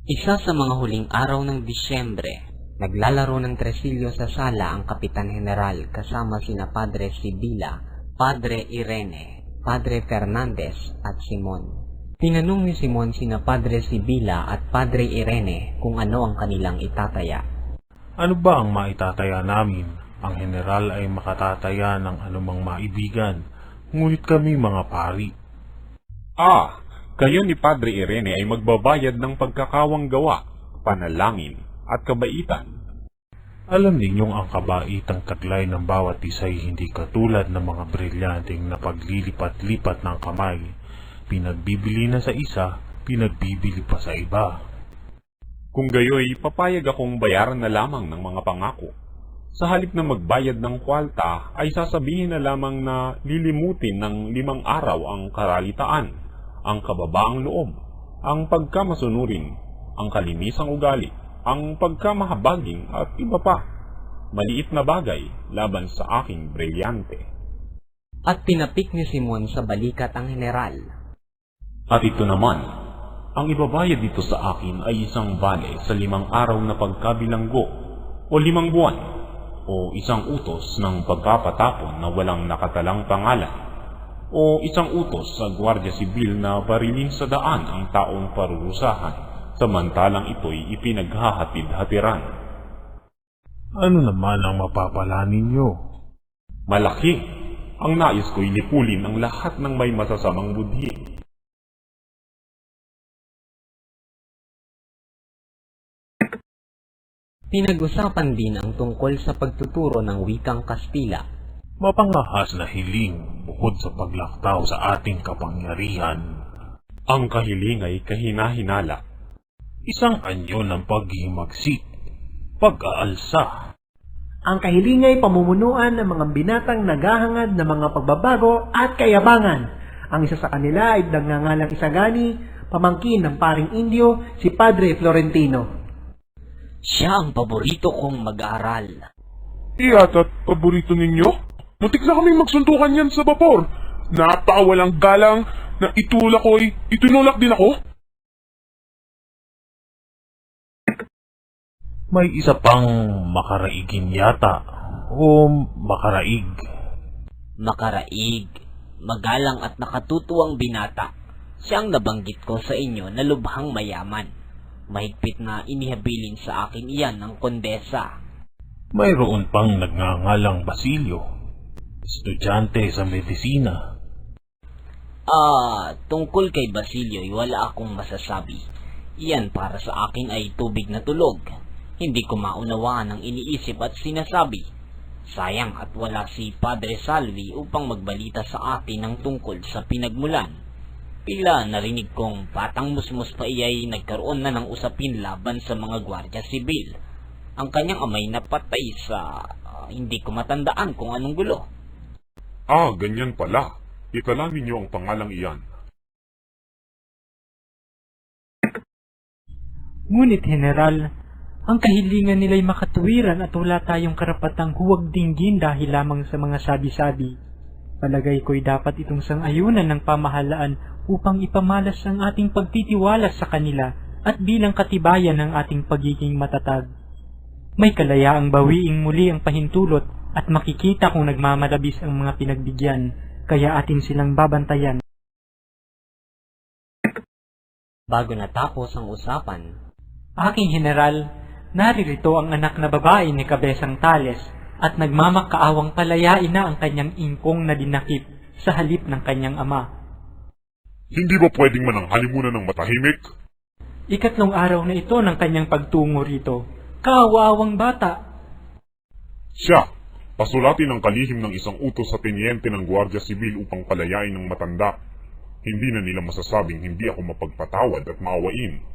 Isa sa mga huling araw ng Disyembre, naglalaro ng tresilyo sa sala ang Kapitan General kasama sina Padre Sibila, Padre Irene, Padre Fernandez at Simon. Tinanong ni Simon sina Padre Sibila at Padre Irene kung ano ang kanilang itataya. Ano ba ang maitataya namin? Ang general ay makatataya ng anumang maibigan, ngunit kami mga pari. Kayo ni Padre Irene ay magbabayad ng pagkakawang gawa, panalangin at kabaitan. Alam ninyong ang kabaitang taglay ng bawat isa ay hindi katulad ng mga brilyanteng na paglilipat-lipat ng kamay. Pinagbibili na sa isa, pinagbibili pa sa iba. Kung gayoy, papayag akong bayaran na lamang ng mga pangako. Sa halip na magbayad ng kwalta, ay sasabihin na lamang na lilimutin ng 5 araw ang karalitaan, ang kababaang loob, ang pagkamasunurin, ang kalinisang ugali, ang pagkamahabaging at iba pa. Maliit na bagay laban sa aking brilyante. At tinapik ni Simon sa balikat ang general. At ito naman, ang ibabayad dito sa akin ay 1 bale sa 5 araw na pagkabilanggo o 5 buwan o 1 utos ng pagpapatapon na walang nakatalang pangalan o 1 utos sa Gwardiya Sibil na barilin sa daan ang taong parurusahan samantalang ito'y ipinaghahatid-hatiran. Ano naman ang mapapala ninyo? Malaki! Ang nais ko'y lipulin ang lahat ng may masasamang budhi. Pinag-usapan din ang tungkol sa pagtuturo ng wikang Kastila. Mapangahas na hiling bukod sa paglaktaw sa ating kapangyarihan. Ang kahiling ay kahina-hinala. Isang anyo ng paghimagsik, pag-aalsa. Ang kahiling ay pamumunuan ng mga binatang naghahangad ng mga pagbabago at kayabangan. Ang isa sa kanila ay nagngangalang Isagani, pamangkin ng paring Indio, si Padre Florentino. Siya ang paborito kong mag-aaral. Iyata't paborito ninyo? Muntik na kaming magsuntukan yan sa bapor. Napakawalang galang na itinulak din ako. May isa pang makaraigin yata o makaraig. Makaraig, magalang at nakatutuwang binata. Siyang nabanggit ko sa inyo na lubhang mayaman. Mahigpit na inihabilin sa akin iyan ng kondesa. Mayroon pang nagngangalang Basilio, estudyante sa medisina. Tungkol kay Basilio ay wala akong masasabi. Iyan para sa akin ay tubig na tulog. Hindi ko maunawaan ang iniisip at sinasabi. Sayang at wala si Padre Salvi upang magbalita sa atin ng tungkol sa pinagmulan. Bigla narinig kong patang musmus pa iyay nagkaroon na ng usapin laban sa mga Gwardiya Sibil. Ang kanyang amay napatay sa hindi ko matandaan kung anong gulo. Ganyan pala. Itala ninyo ang pangalang iyan. Ngunit General, ang kahilingan nila'y makatuwiran at wala tayong karapatang huwag dinggin dahil lamang sa mga sabi-sabi. Palagay ko'y dapat itong sang-ayunan ng pamahalaan upang ipamalas ang ating pagtitiwala sa kanila at bilang katibayan ng ating pagiging matatag. May kalayaang bawiing muli ang pahintulot at makikita kung nagmamalabis ang mga pinagbigyan, kaya atin silang babantayan. Bago natapos ang usapan, Aking General, naririto ang anak na babae ni Kabesang Tales at nagmamakaawang palayain na ang kanyang ingkong na dinakip sa halip ng kanyang ama. Hindi ba pwedeng mananghali muna ng matahimik? 3 araw na ito ng kanyang pagtungo rito. Kaawawang bata. Siya, pasulatin ang kalihim ng isang utos sa tenyente ng Gwardiya Sibil upang palayain ng matanda. Hindi na nila masasabing hindi ako mapagpatawad at maawain.